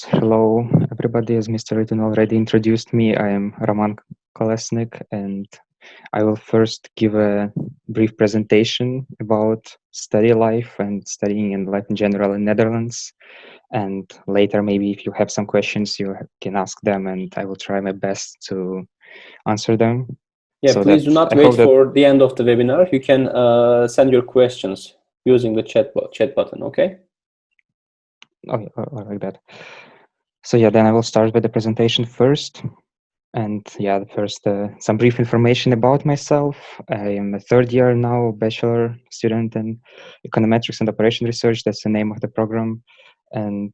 Hello, everybody. As Mr. Ridun already introduced me, I am Roman Kolesnyk, and I will first give a brief presentation about study life and studying and life in general in Netherlands. And later, maybe if you have some questions, you can ask them, and I will try my best to answer them. Yeah, So please that do not I wait hope that. for the end of the webinar. You can send your questions using the chat button, okay? Oh, yeah, like that. So yeah, then I will start with the presentation first. And yeah, first, some brief information about myself. I am a third year now, bachelor student in Econometrics and Operation Research. That's the name of the program. And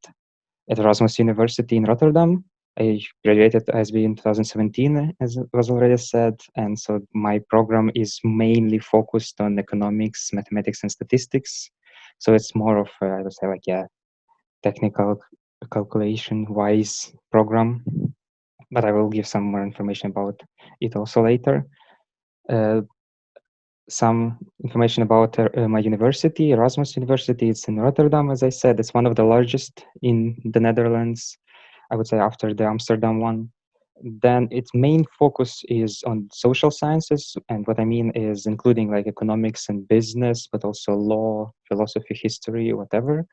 at Erasmus University in Rotterdam, I graduated ISB in 2017, as was already said. And so my program is mainly focused on economics, mathematics, and statistics. So it's more of, I would say, like, yeah, technical calculation-wise program, but I will give some more information about it also later. Uh, some information about my university, Erasmus University. It's in Rotterdam, as I said. It's one of the largest in the Netherlands, I would say, after the Amsterdam one. Then its main focus is on social sciences, and what I mean is including like economics and business, but also law, philosophy, history, whatever,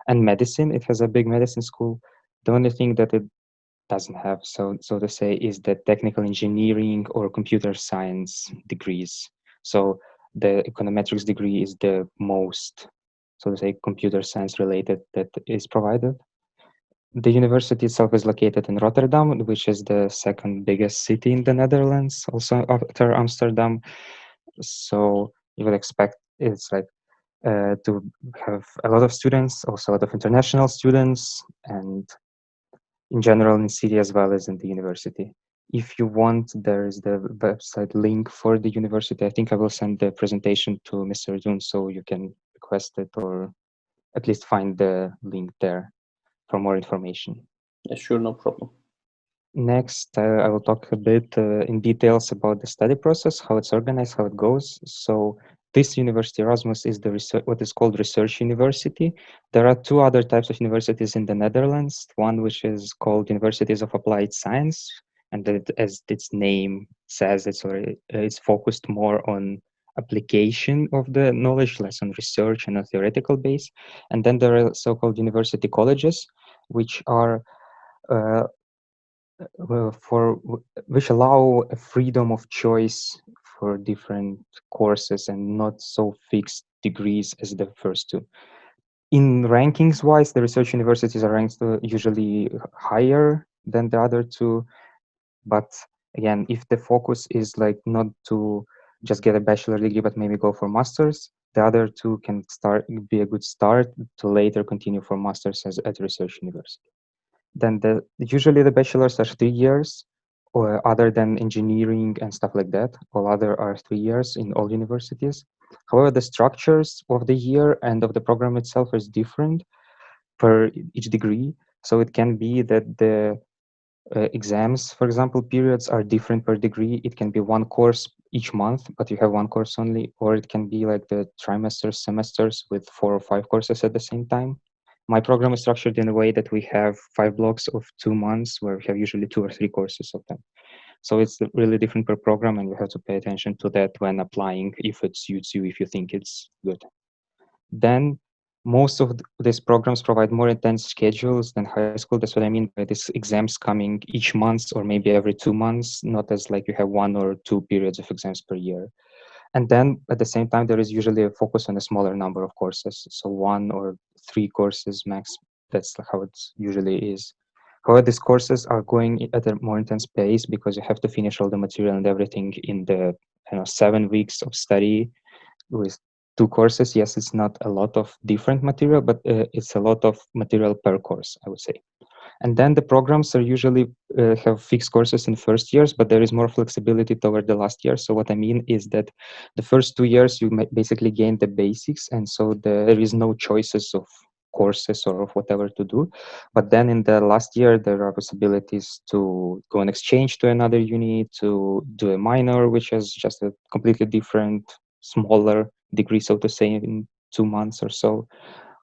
and medicine. It has a big medicine school. The only thing that it doesn't have, so to say, is the technical engineering or computer science degrees. So the econometrics degree is the most, so to say, computer science related that is provided. The university itself is located in Rotterdam, which is the second biggest city in the Netherlands, also after Amsterdam. So you would expect it's like to have a lot of students, also a lot of international students, and in general in city as well as in the university. If you want, there is the website link for the university. I think I will send the presentation to Mr. Dun so you can request it or at least find the link there for more information. Yeah, sure, no problem. Next, I will talk a bit in details about the study process, how it's organized, how it goes. So this university, Erasmus, is the what is called research university. There are two other types of universities in the Netherlands. One which is called Universities of Applied Science, and that, as its name says, it's focused more on application of the knowledge, less on research and a theoretical base. And then there are so-called university colleges, which are uh, which allow a freedom of choice for different courses and not so fixed degrees as the first two. In rankings wise, the research universities are ranked usually higher than the other two, but again, if the focus is like not to just get a bachelor degree but maybe go for masters, the other two can be a good start to later continue for masters at research university. Then usually the bachelors are 3 years, or other than engineering and stuff like that. All other are 3 years in all universities. However, the structures of the year and of the program itself is different per each degree. So it can be that the exams, for example, periods are different per degree. It can be one course each month, but you have one course only, or it can be like the trimesters, semesters with 4 or 5 courses at the same time. My program is structured in a way that we have 5 blocks of 2 months where we have usually 2 or 3 courses of them. So it's really different per program, and you have to pay attention to that when applying if it suits you, if you think it's good. Then most of these programs provide more intense schedules than high school. That's what I mean by these exams coming each month or maybe every 2 months, not as like you have 1 or 2 periods of exams per year. And then at the same time, there is usually a focus on a smaller number of courses. So 1 or 3 courses max. That's how it usually is. However, these courses are going at a more intense pace because you have to finish all the material and everything in the 7 weeks of study with 2 courses. Yes, it's not a lot of different material, but it's a lot of material per course, I would say. And then the programs are usually have fixed courses in first years, but there is more flexibility toward the last year. So what I mean is that the first 2 years you basically gain the basics, and so there is no choices of courses or of whatever to do. But then in the last year there are possibilities to go on exchange to another uni, to do a minor, which is just a completely different, smaller degree, so to say, in 2 months or so,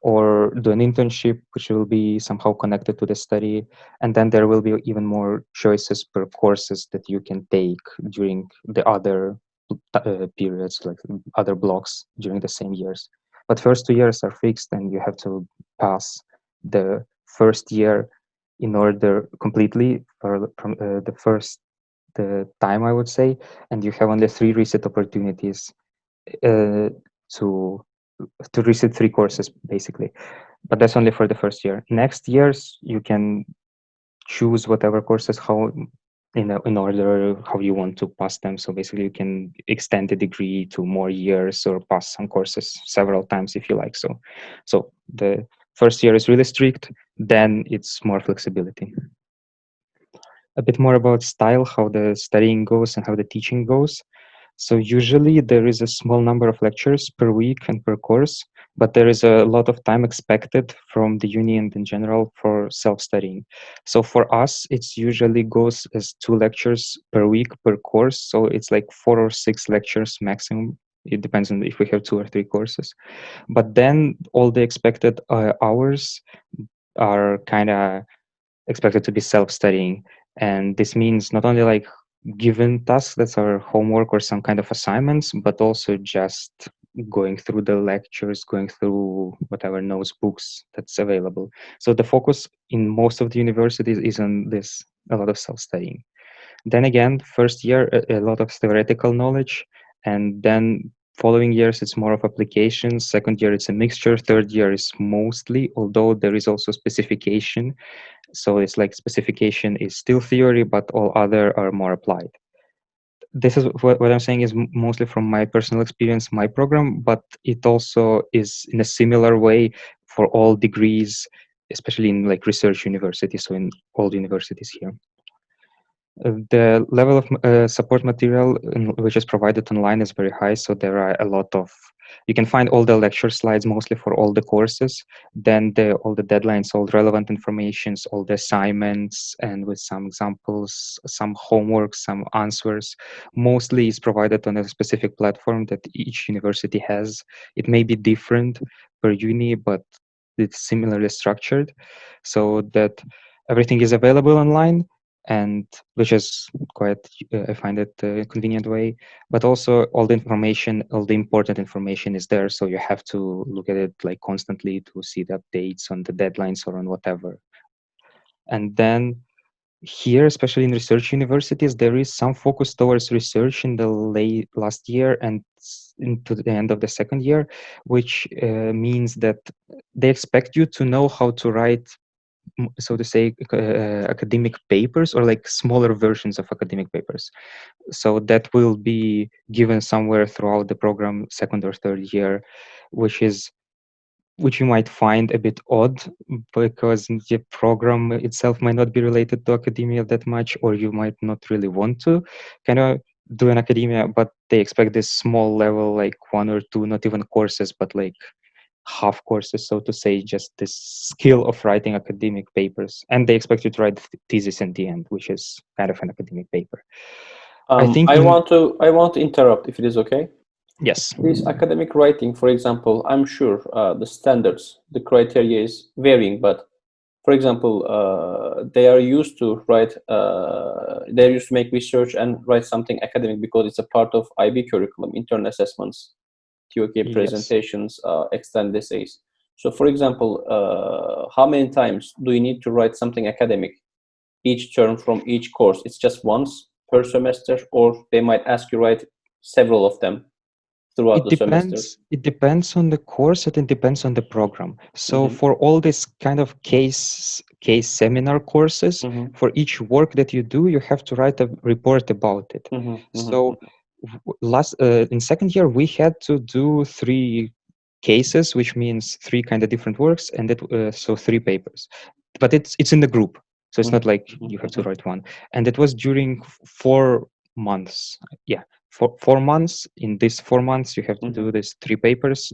or do an internship, which will be somehow connected to the study. And then there will be even more choices per courses that you can take during the other periods, like other blocks during the same years. But first 2 years are fixed, and you have to pass the first year in order completely for from the time, I would say, and you have only 3 reset opportunities uh, to reset 3 courses basically. But that's only for the first year. Next years you can choose whatever courses how in order how you want to pass them. So basically you can extend the degree to more years or pass some courses several times if you like. So the first year is really strict, then it's more flexibility. A bit more about style, how the studying goes and how the teaching goes. So usually there is a small number of lectures per week and per course, but there is a lot of time expected from the uni and in general for self-studying. So for us, it's usually goes as 2 lectures per week per course. So it's like 4 or 6 lectures maximum. It depends on if we have 2 or 3 courses. But then all the expected hours are kind of expected to be self-studying. And this means not only like given tasks that's our homework or some kind of assignments, but also just going through the lectures, going through whatever notes, books that's available. So the focus in most of the universities is on this, a lot of self-studying. Then again, first year, a lot of theoretical knowledge, and then following years, it's more of applications. Second year, it's a mixture. Third year is mostly, although there is also specification. So it's like specification is still theory, but all other are more applied. This is what I'm saying is mostly from my personal experience, my program, but it also is in a similar way for all degrees, especially in like research universities, so in all universities here. The level of support material which is provided online is very high, so there are a lot of, you can find all the lecture slides mostly for all the courses, then all the deadlines, all relevant informations, all the assignments, and with some examples, some homework, some answers. Mostly is provided on a specific platform that each university has. It may be different per uni, but it's similarly structured, so that everything is available online, and which is quite I find it a convenient way. But also all the information, all the important information is there, so you have to look at it like constantly to see the updates on the deadlines or on whatever. And then here, especially in research universities, there is some focus towards research in the last year and into the end of the second year, which means that they expect you to know how to write, so to say, academic papers, or like smaller versions of academic papers. So that will be given somewhere throughout the program, second or third year, which you might find a bit odd, because the program itself might not be related to academia that much, or you might not really want to kind of do an academia, but they expect this small level, like 1 or 2, not even courses, but like half courses, so to say, just this skill of writing academic papers, and they expect you to write thesis in the end, which is kind of an academic paper. I think I want to interrupt if it is okay. yes. This academic writing, for example, I'm sure the standards, the criteria is varying, but for example, they are used to write, they're used to make research and write something academic because it's a part of IB curriculum, internal assessments, TOK Yes. presentations, extended essays. So for example, how many times do you need to write something academic each term from each course? It's just once per semester, or they might ask you write several of them throughout the semester? It depends on the course, and it depends on the program. So Mm-hmm. for all this kind of case seminar courses, Mm-hmm. for each work that you do, you have to write a report about it. Mm-hmm. So last in second year we had to do 3 cases, which means 3 kind of different works, and that so 3 papers. But it's in the group, so it's not like you have to write one. And it was during 4 months. Yeah, for 4 months. In these 4 months, you have to do these 3 papers,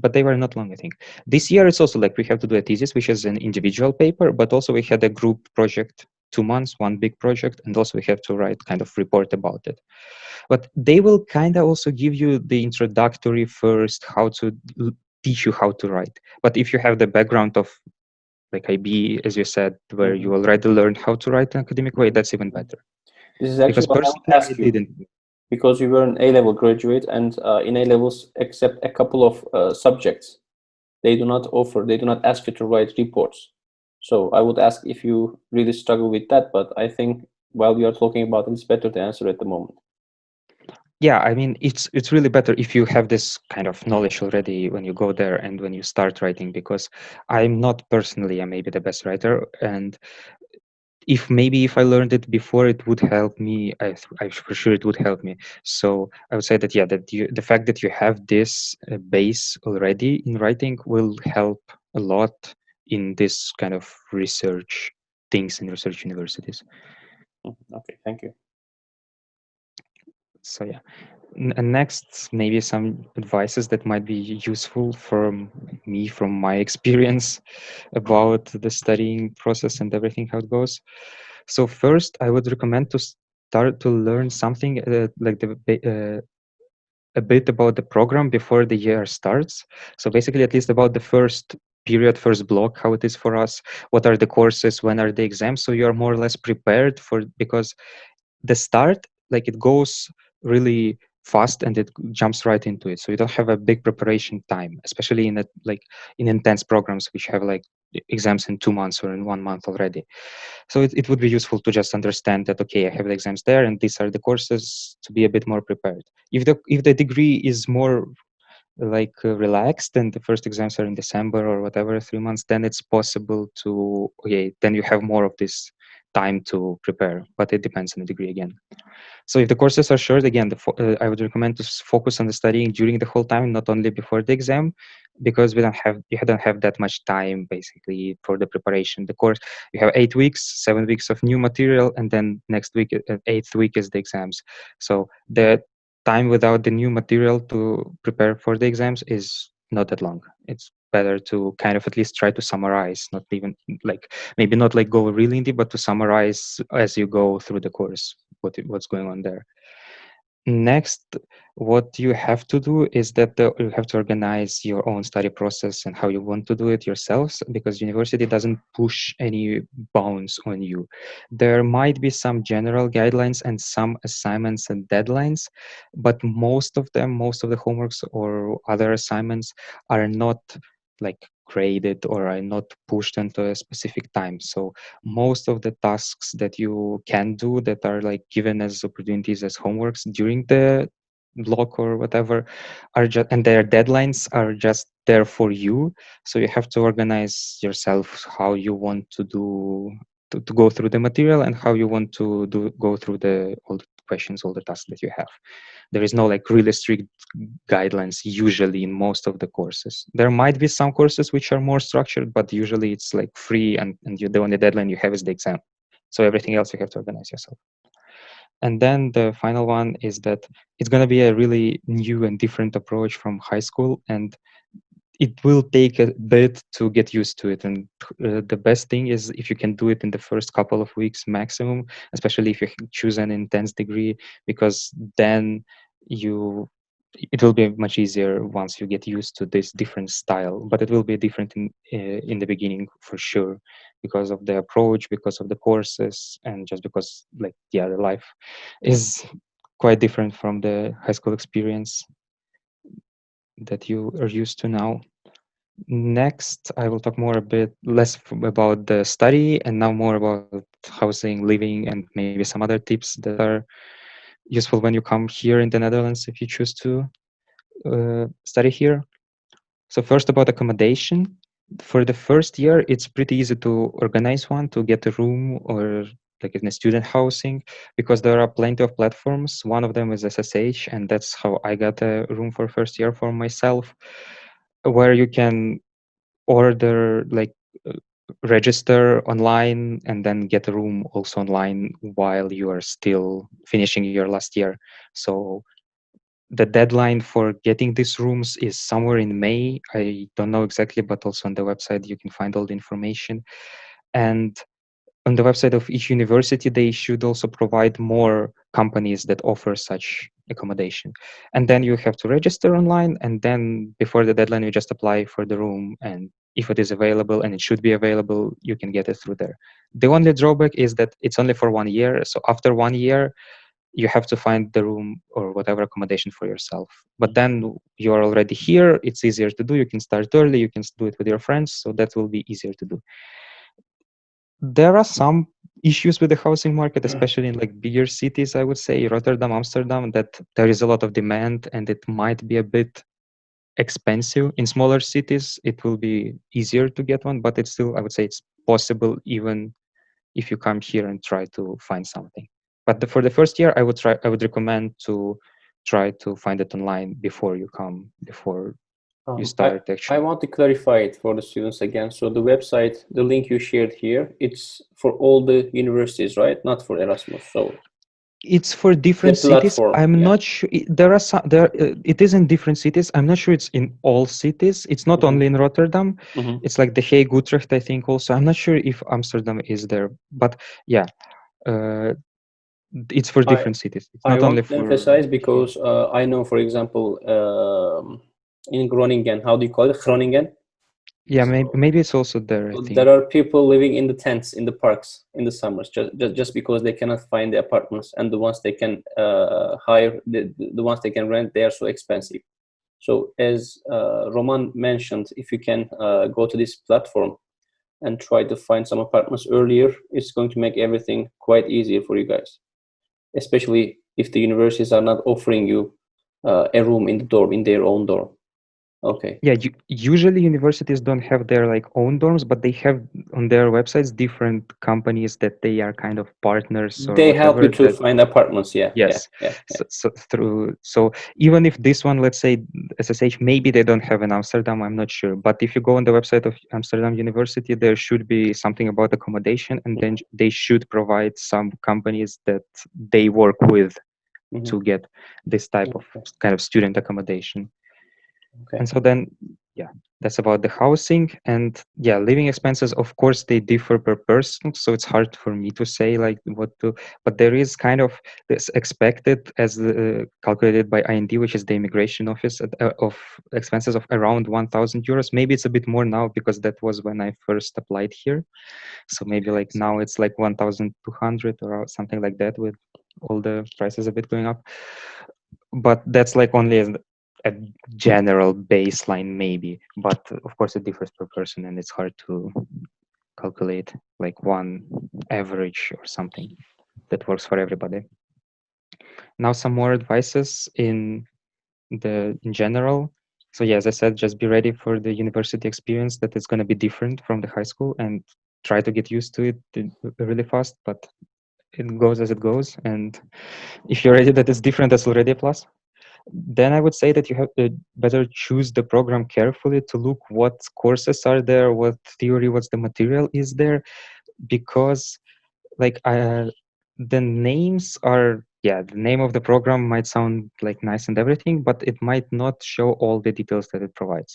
but they were not long, I think. This year it's also like we have to do a thesis, which is an individual paper, but also we had a group project, 2 months, one big project, and also we have to write kind of report about it. But they will kind of also give you the introductory first, how to teach you how to write. But if you have the background of like IB, as you said, where Mhm, you already learned how to write in an academic way, mhm, that's even mhm. better. This is actually Because what I would personally, I ask you, didn't. because you were an A-level graduate, and in A-levels, except a couple of subjects, they do not ask you to write reports. So I would ask if you really struggle with that, but I think while we are talking about it, it's better to answer at the moment. Yeah, I mean, it's really better if you have this kind of knowledge already when you go there and when you start writing. Because I'm not personally, I'm maybe the best writer, and if I learned it before, it would help me. I for sure it would help me. So I would say that, yeah, that the fact that you have this base already in writing will help a lot in this kind of research things in research universities. Okay, thank you. So yeah. And next, maybe some advices that might be useful from me, from my experience about the studying process and everything, how it goes. So first, I would recommend to start to learn something like a bit about the program before the year starts. So basically, at least about the first period, first block, how it is for us, what are the courses, when are the exams, so you're more or less prepared for, because the start, like, it goes really fast and it jumps right into it, so you don't have a big preparation time, especially in a, like, in intense programs which have like exams in 2 months or in 1 month already. So it would be useful to just understand that, okay, I have the exams there and these are the courses, to be a bit more prepared. If the degree is more like relaxed and the first exams are in December or whatever, 3 months, then it's possible to, okay, then you have more of this time to prepare, but it depends on the degree again. So if the courses are short, again, I would recommend to focus on the studying during the whole time, not only before the exam, because you don't have that much time basically for the preparation. The course, you have 8 weeks, 7 weeks of new material, and then next week, eighth week is the exams. So the time without the new material to prepare for the exams is not that long. It's better to kind of at least try to summarize, not even like, maybe not like go really in deep, but to summarize as you go through the course what's going on there. Next, what you have to do is that you have to organize your own study process and how you want to do it yourselves, because university doesn't push any bounds on you. There might be some general guidelines and some assignments and deadlines, but most of the homeworks or other assignments are not like graded or are not pushed into a specific time. So most of the tasks that you can do that are like given as opportunities as homeworks during the block or whatever are just, and their deadlines are just there for you. So you have to organize yourself how you want to do to go through the material and how you want to go through all the questions, all the tasks that you have. There is no like really strict guidelines usually in most of the courses. There might be some courses which are more structured, but usually it's like free, and the only deadline you have is the exam. So everything else you have to organize yourself. And then the final one is that it's going to be a really new and different approach from high school, and it will take a bit to get used to it. And the best thing is if you can do it in the first couple of weeks maximum, especially if you choose an intense degree, because then you it will be much easier once you get used to this different style. But it will be different in the beginning for sure, because of the approach, because of the courses, and just because, like, yeah, the life is quite different from the high school experience that you are used to now. Next, I will talk more a bit less about the study and now more about housing, living, and maybe some other tips that are useful when you come here in the Netherlands if you choose to study here. So first, about accommodation. For the first year, it's pretty easy to organize one, to get a room or like in a student housing, because there are plenty of platforms. One of them is SSH, and that's how I got a room for first year for myself, where you can order like uh, register online and then get a room also online while you are still finishing your last year. So the deadline for getting these rooms is somewhere in May. I don't know exactly, but also on the website you can find all the information. And on the website of each university, they should also provide more companies that offer such accommodation. And then you have to register online, and then before the deadline you just apply for the room, and if it is available, and it should be available, you can get it through there. The only drawback is that it's only for 1 year, so after 1 year you have to find the room or whatever accommodation for yourself. But then you're already here, it's easier to do, you can start early, you can do it with your friends, so that will be easier to do. There are some issues with the housing market, especially in like bigger cities, I would say Rotterdam, Amsterdam, that there is a lot of demand and it might be a bit expensive. In smaller cities it will be easier to get one, but it's still, I would say, it's possible even if you come here and try to find something. But for the first year, I would recommend to try to find it online before you come, before you I, start I actually. want to clarify it for the students again. So the website, the link you shared here, it's for all the universities, right? Not for Erasmus. So It's for the different cities. platform, I'm yeah. not sure. There are some. There. It is in different cities. I'm not sure it's in all cities. It's not only in Rotterdam. It's like The Hague, Utrecht, I think. Also, I'm not sure if Amsterdam is there. But yeah, uh, it's for I different cities. It's I not only want to for emphasize The Hague. because I know, for example, in Groningen, how do you call it? Groningen. Yeah, So maybe it's also there, I there think. are people living in the tents in the parks in the summers just because they cannot find the apartments, and the ones they can hire, the ones they can rent, they are so expensive. So as Roman mentioned, if you can go to this platform and try to find some apartments earlier, it's going to make everything quite easier for you guys, especially if the universities are not offering you a room in the dorm, in their own dorm. Okay. Yeah, usually universities don't have their like own dorms, but they have on their websites different companies that they are kind of partners or They help you whatever. to That find apartments. Yeah, yeah, yes, yeah, yeah. so even if this one, let's say SSH, maybe they don't have in Amsterdam, I'm not sure. But if you go on the website of Amsterdam University, there should be something about accommodation, and then they should provide some companies that they work with to get this type of Okay. kind of student accommodation. Okay. And so then, yeah, that's about the housing. And yeah, living expenses, of course, they differ per person. So it's hard for me to say like what to, but there is kind of this expected as calculated by IND, which is the immigration office, of expenses of around 1,000 euros. Maybe it's a bit more now because that was when I first applied here. So maybe like now it's like 1,200 or something like that, with all the prices a bit going up. But that's like only a general baseline maybe, but of course it differs per person and it's hard to calculate like one average or something that works for everybody. Now some more advices in general. So yeah, as I said, just be ready for the university experience, that it's going to be different from the high school, and try to get used to it really fast, but it goes as it goes. And if you're ready that it's different, that's already a plus. Then I would say that you have to better choose the program carefully to look what courses are there, what theory, what's the material is there, because like the names are, yeah, the name of the program might sound like nice and everything, but it might not show all the details that it provides.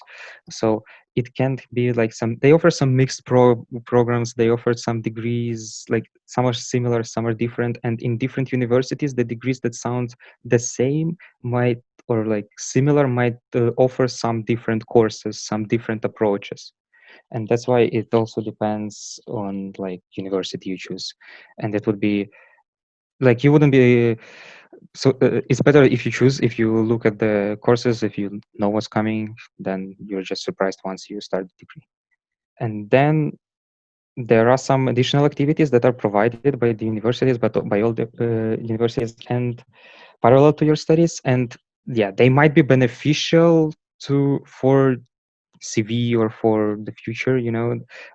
So it can be like they offer some mixed programs, they offer some degrees, like some are similar, some are different, and in different universities the degrees that sound the same might, or like similar, might offer some different courses, some different approaches. And that's why it also depends on like university you choose. And it would be like, you wouldn't be, so it's better if you choose, if you look at the courses, if you know what's coming, then you're just surprised once you start the degree. And then there are some additional activities that are provided by the universities, but by all the universities, and parallel to your studies. And yeah, they might be beneficial for CV or for the future,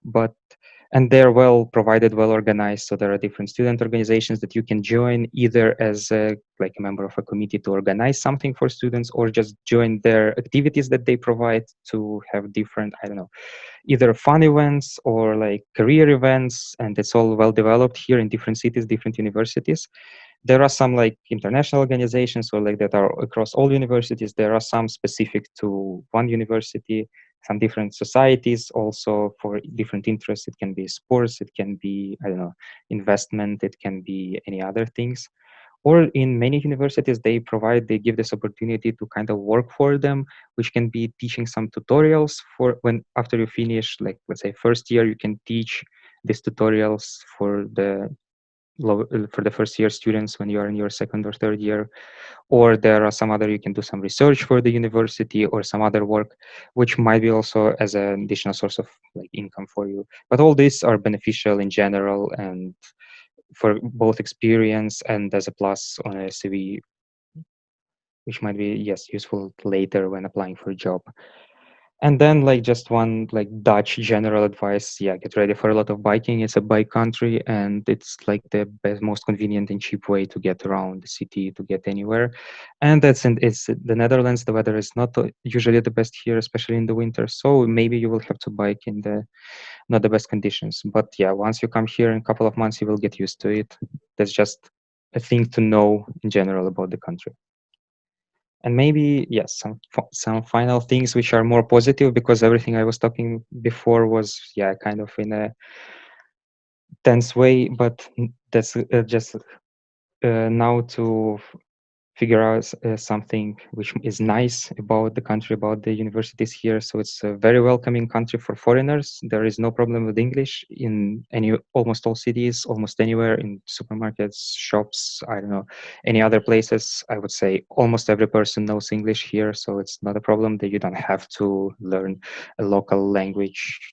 but and they're well provided, well organized. So there are different student organizations that you can join, either as like a member of a committee to organize something for students, or just join their activities that they provide to have different, I don't know, either fun events or like career events. And it's all well developed here in different cities, different universities. There are some like international organizations, or like that are across all universities. There are some specific to one university, some different societies also for different interests. It can be sports, it can be, I don't know, investment, it can be any other things. or in many universities they give this opportunity to kind of work for them, which can be teaching some tutorials for when after you finish, like let's say first year, you can teach these tutorials for the first year students when you are in your second or third year. Or there are some other, you can do some research for the university or some other work, which might be also as an additional source of like income for you. But all these are beneficial in general, and for both experience and as a plus on a CV, which might be, yes, useful later when applying for a job. And then like just one like Dutch general advice, yeah, get ready for a lot of biking. It's a bike country, and it's like the best, most convenient and cheap way to get around the city, to get anywhere. And it's the Netherlands. The weather is not usually the best here, especially in the winter. So maybe you will have to bike in the not the best conditions. But yeah, once you come here in a couple of months, you will get used to it. That's just a thing to know in general about the country. And maybe yes, some final things which are more positive, because everything I was talking before was, yeah, kind of in a tense way. But that's just now to figure out something which is nice about the country, about the universities here. So it's a very welcoming country for foreigners. There is no problem with English in almost all cities, almost anywhere, in supermarkets, shops, I don't know, any other places. I would say almost every person knows English here, so it's not a problem that you don't have to learn a local language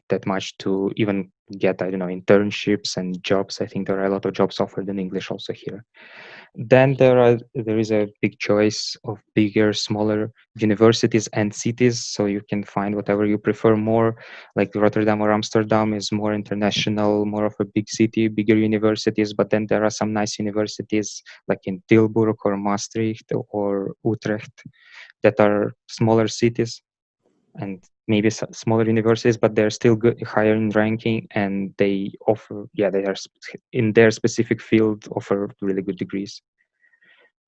that much to even get, I don't know, internships and jobs. I think there are a lot of jobs offered in English also here. Then there is a big choice of bigger, smaller universities and cities, so you can find whatever you prefer more. Like Rotterdam or Amsterdam is more international, more of a big city, bigger universities. But then there are some nice universities like in Tilburg or Maastricht or Utrecht that are smaller cities and maybe smaller universities, but they're still good, higher in ranking, and they offer, yeah, they are in their specific field offer really good degrees.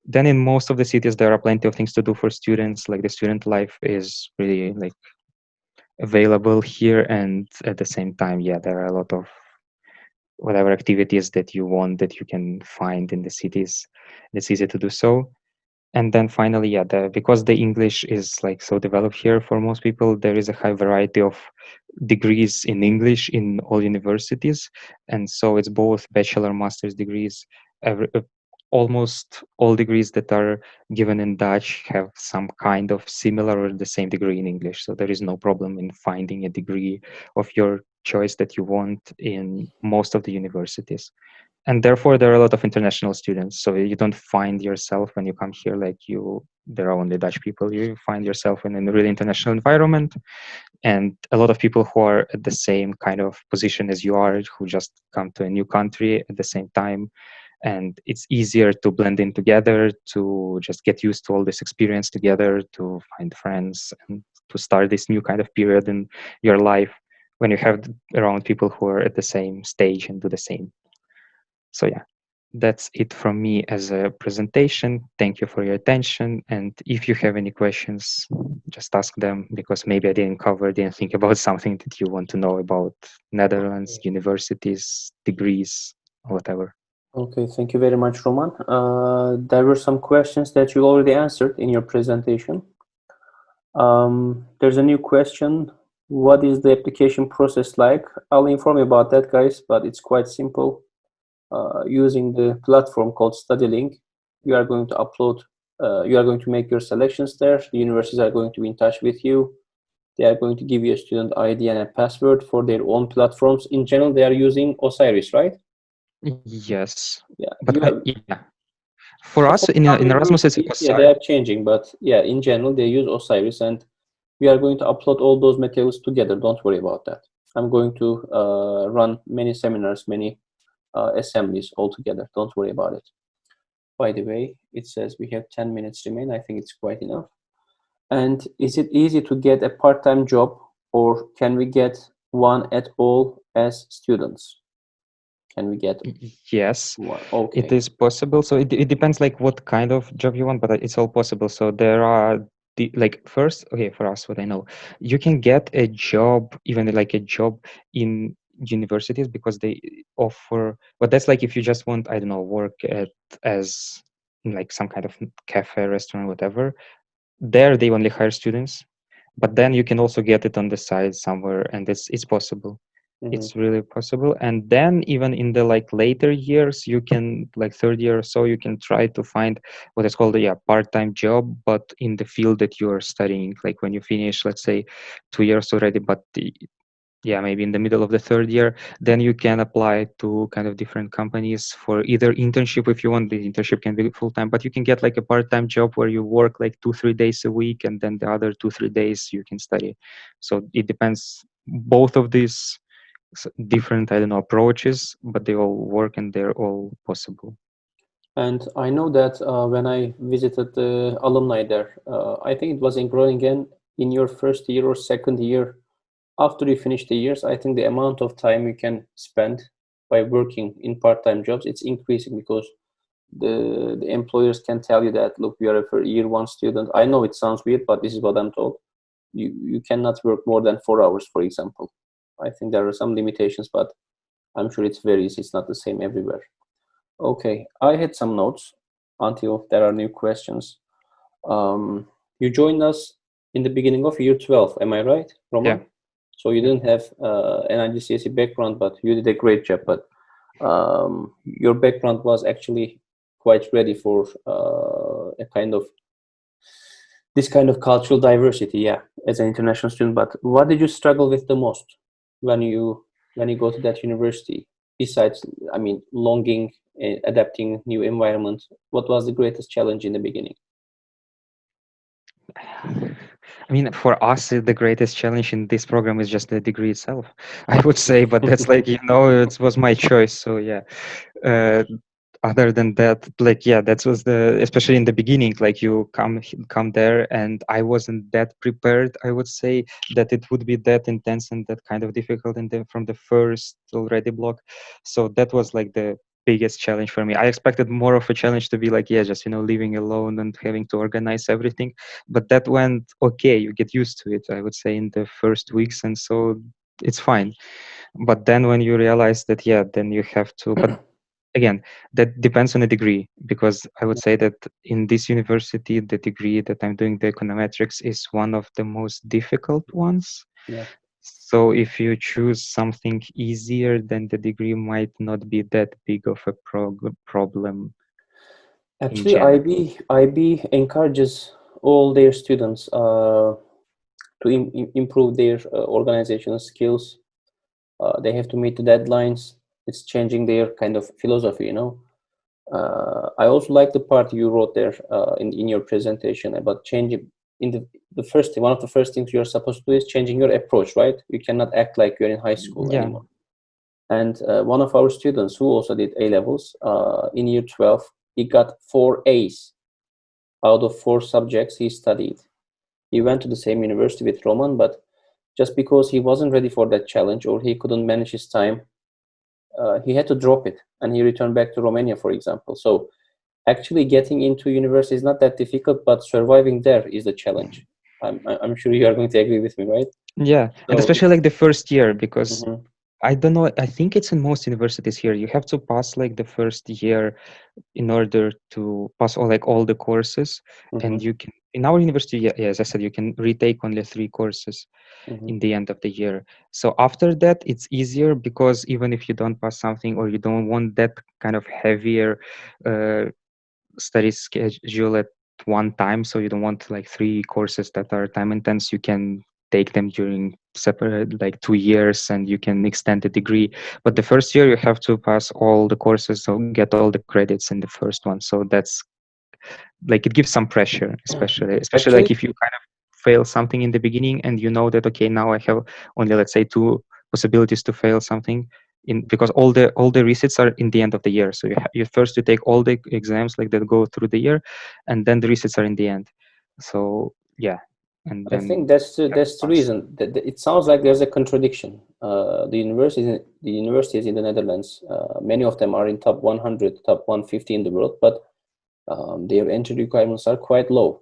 Then in most of the cities there are plenty of things to do for students, like the student life is really like available here, and at the same time, yeah, there are a lot of whatever activities that you want that you can find in the cities. It's easy to do so. And then finally, yeah, because the English is like so developed here for most people, there is a high variety of degrees in English in all universities. And so it's both bachelor, master's degrees. Almost all degrees that are given in Dutch have some kind of similar or the same degree in English. So there is no problem in finding a degree of your choice that you want in most of the universities. And therefore there are a lot of international students, so you don't find yourself when you come here like there are only Dutch people. You find yourself in a really international environment, and a lot of people who are at the same kind of position as you are, who just come to a new country at the same time. And it's easier to blend in together, to just get used to all this experience together, to find friends, and to start this new kind of period in your life when you have around people who are at the same stage and do the same. So yeah, that's it from me as a presentation. Thank you for your attention. And if you have any questions, just ask them, because maybe I didn't think about something that you want to know about Netherlands, universities, degrees, or whatever. Okay, thank you very much, Roman. There were some questions that you already answered in your presentation. There's a new question. What is the application process like? I'll inform you about that, guys, but it's quite simple. Using the platform called StudyLink, you are going to upload, you are going to make your selections there. The universities are going to be in touch with you. They are going to give you a student ID and a password for their own platforms. In general, they are using Osiris, right? Yes. Yeah. But yeah. For So us for in some Erasmus, it's universities, yeah, they are changing, but yeah, in general, they use Osiris, and we are going to upload all those materials together. Don't worry about that. I'm going to run many seminars, many assemblies all together. Don't worry about it. By the way, it says we have 10 minutes remain. I think it's quite enough. And is it easy to get a part-time job, or can we get one at all as students? Can we get yes, one? Okay. it is possible. So it depends like what kind of job you want, but it's all possible. So there are like first, okay, for us, what I know, you can get a job, even like a job in universities because they offer, but that's like if you just want, I don't know, work at as in like some kind of cafe, restaurant, whatever. There they only hire students, but then you can also get it on the side somewhere, and it's possible. Mm-hmm. It's really possible. And then even in the like later years, you can like third year or so, you can try to find what is called a part-time job, but in the field that you are studying. Like when you finish, let's say 2 years already, but maybe in the middle of the third year, then you can apply to kind of different companies for either internship. If you want, the internship can be full-time, but you can get like a part-time job where you work like 2-3 days a week, and then the other 2-3 days you can study. So it depends, both of these different, I don't know, approaches, but they all work and they're all possible. And I know that when I visited the alumni there, I think it was in Groningen, in your first year or second year, after you finish the years, I think the amount of time you can spend by working in part-time jobs, it's increasing because the employers can tell you that, look, you are a year one student. I know it sounds weird, but this is what I'm told. You cannot work more than 4 hours, for example. I think there are some limitations, but I'm sure it varies. It's not the same everywhere. Okay, I had some notes until there are new questions. You joined us in the beginning of year 12, am I right, Yeah. Roman? So you didn't have an IGCSE background, but you did a great job. But your background was actually quite ready for a kind of this kind of cultural diversity, yeah, as an international student. But what did you struggle with the most when you go to that university? Besides, I mean, longing, adapting new environment, what was the greatest challenge in the beginning? I mean, for us, the greatest challenge in this program is just the degree itself, I would say. But that's like, it was my choice. So yeah. Uh, Other than that, like, yeah, that was especially in the beginning, like you come there, and I wasn't that prepared, I would say, that it would be that intense and that kind of difficult from the first already block. So that was like the biggest challenge for me. I expected more of a challenge to be like, yeah, just living alone and having to organize everything, but that went okay. You get used to it, I would say, in the first weeks, and so it's fine. But then when you realize that, yeah, then you have to, but again, that depends on the degree, because I would say that in this university, the degree that I'm doing, the econometrics, is one of the most difficult ones. Yeah. So if you choose something easier, then the degree might not be that big of a problem in Actually, general. IB encourages all their students to improve their organizational skills. They have to meet the deadlines. It's changing their kind of philosophy, I also like the part you wrote there in your presentation about changing in the first one of the first things you're supposed to do is changing your approach, right? You cannot act like you're in high school Yeah. anymore. And one of our students who also did A levels in year 12, he got 4 A's out of 4 subjects he studied. He went to the same university with Roman, but just because he wasn't ready for that challenge or he couldn't manage his time, he had to drop it and he returned back to Romania, for example. So actually getting into university is not that difficult, but surviving there is the challenge. I'm sure you are going to agree with me, right? Yeah, and So especially like the first year, because mhm, I don't know, I think it's in most universities here. You have to pass like the first year in order to pass all the courses, and mhm, you can, in our university, yeah, as I said, you can retake only 3 courses mhm. in the end of the year. So after that, it's easier, because even if you don't pass something, or you don't want that kind of heavier uh, study schedule at one time, so you don't want like 3 courses that are time intense, you can take them during separate like 2 years, and you can extend the degree. But the first year you have to pass all the courses, so get all the credits in the first one. So that's like, it gives some pressure, especially like Actually, if you kind of fail something in the beginning, and you know that, okay, now I have only, let's say, 2 possibilities to fail something, in because all the resits are in the end of the year. So you first, you take all the exams like that go through the year, and then the resits are in the end. So yeah, and I then think that's the you have to that's the pass. reason. It sounds like there's a contradiction. The universities in the Netherlands, many of them are in top 100, top 150 in the world, but their entry requirements are quite low.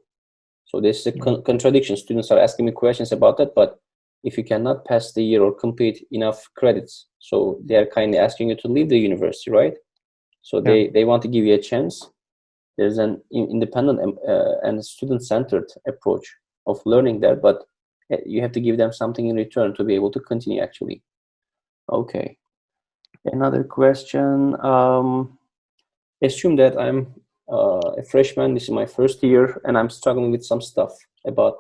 So there's a Yeah. contradiction. Students are asking me questions about that, but if you cannot pass the year or complete enough credits, so they are kindly asking you to leave the university, right? So Yeah. they want to give you a chance. There's an independent and student-centered approach of learning there, but you have to give them something in return to be able to continue, actually. Okay. Another question. Assume that I'm a freshman. This is my first year, and I'm struggling with some stuff about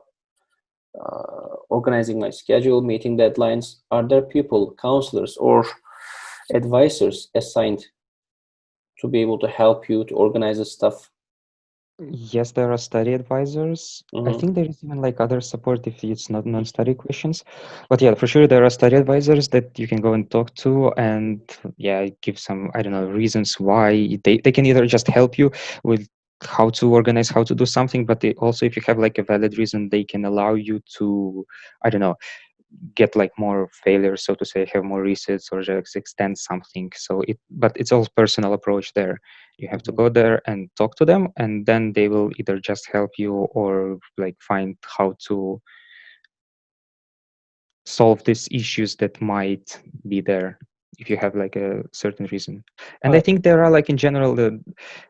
organizing my schedule, meeting deadlines. Are there people, counselors, or advisors assigned to be able to help you to organize the stuff? Yes, there are study advisors. I think there is even like other support if it's not non-study questions. But yeah, for sure there are study advisors that you can go and talk to and yeah, give some, I don't know, reasons why they can either just help you with how to organize, how to do something, but they also, if you have like a valid reason, they can allow you to, I don't know, get like more failures, so to say, have more resets or just extend something. So but it's all personal approach there. You have to go there and talk to them, and then they will either just help you or like find how to solve these issues that might be there if you have like a certain reason. And I think there are like in general the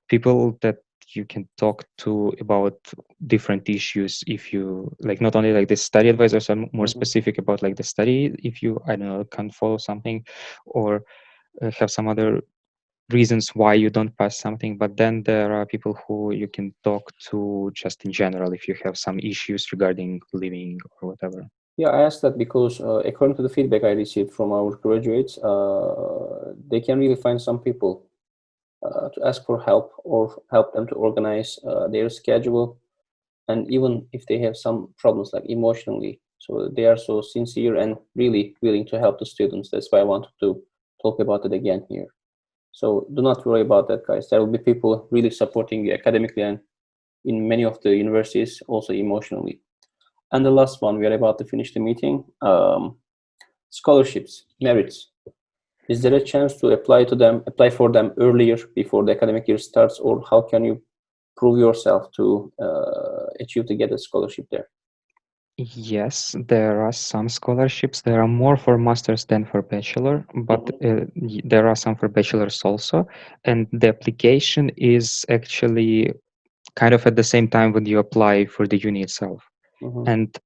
people that you can talk to about different issues if you like, not only like the study advisors are more specific about like the study, if you, I don't know, can't follow something or have some other reasons why you don't pass something, but then there are people who you can talk to just in general if you have some issues regarding living or whatever. Yeah, I asked that because according to the feedback I received from our graduates, they can really find some people to ask for help or help them to organize their schedule, and even if they have some problems like emotionally. So they are so sincere and really willing to help the students. That's why I wanted to talk about it again here. So do not worry about that, guys. There will be people really supporting you academically and in many of the universities also emotionally. And the last one, we are about to finish the meeting. Scholarships, merits. Is there a chance to apply for them earlier before the academic year starts, or how can you prove yourself to achieve to get a scholarship there? Yes, there are some scholarships. There are more for masters than for bachelor, but there are some for bachelors also. And the application is actually kind of at the same time when you apply for the uni itself. And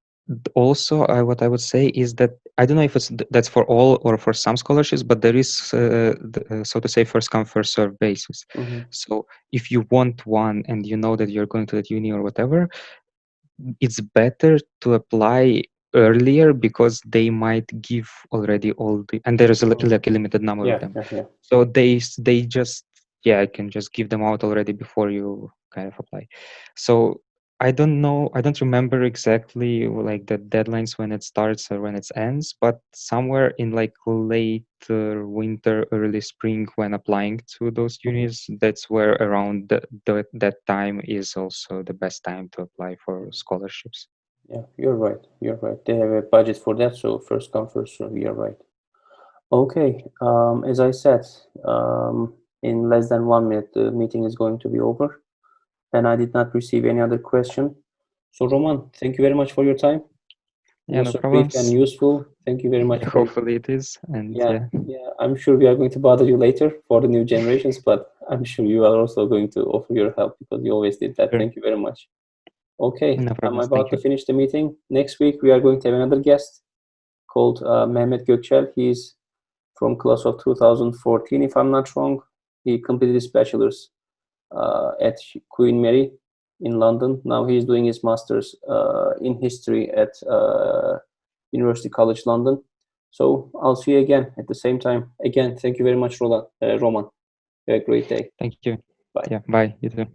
also, what I would say is that I don't know if that's for all or for some scholarships, but there is, so to say, first come, first serve basis. So if you want one and you know that you're going to that uni or whatever, it's better to apply earlier because they might give already all the, and there is like a limited number of them. So they just, yeah, I can just give them out already before you kind of apply. So I don't know, I don't remember exactly like the deadlines when it starts or when it ends, but somewhere in like late winter, early spring, when applying to those unis, that's where around that time is also the best time to apply for scholarships. Yeah, you're right. You're right. They have a budget for that, so first come, first serve. You're right. Okay. As I said, in less than 1 minute, the meeting is going to be over, and I did not receive any other question. So, Roman, thank you very much for your time. It Yeah, was no so brief and problems. useful. Thank you very much Yeah, for. hopefully it is. And Yeah, yeah, yeah. I'm sure we are going to bother you later for the new generations, but I'm sure you are also going to offer your help because you always did that. sure. Thank you very much. Okay, No I'm problems. about Thank to you. finish the meeting. Next week, we are going to have another guest called Mehmet Gökçel. He's from class of 2014, if I'm not wrong. He completed his bachelor's at Queen Mary in London. Now he's doing his master's in history at University College London. So I'll see you again at the same time. Again, thank you very much, Roman. Have a great day. Thank you. Bye. Yeah, bye. You too.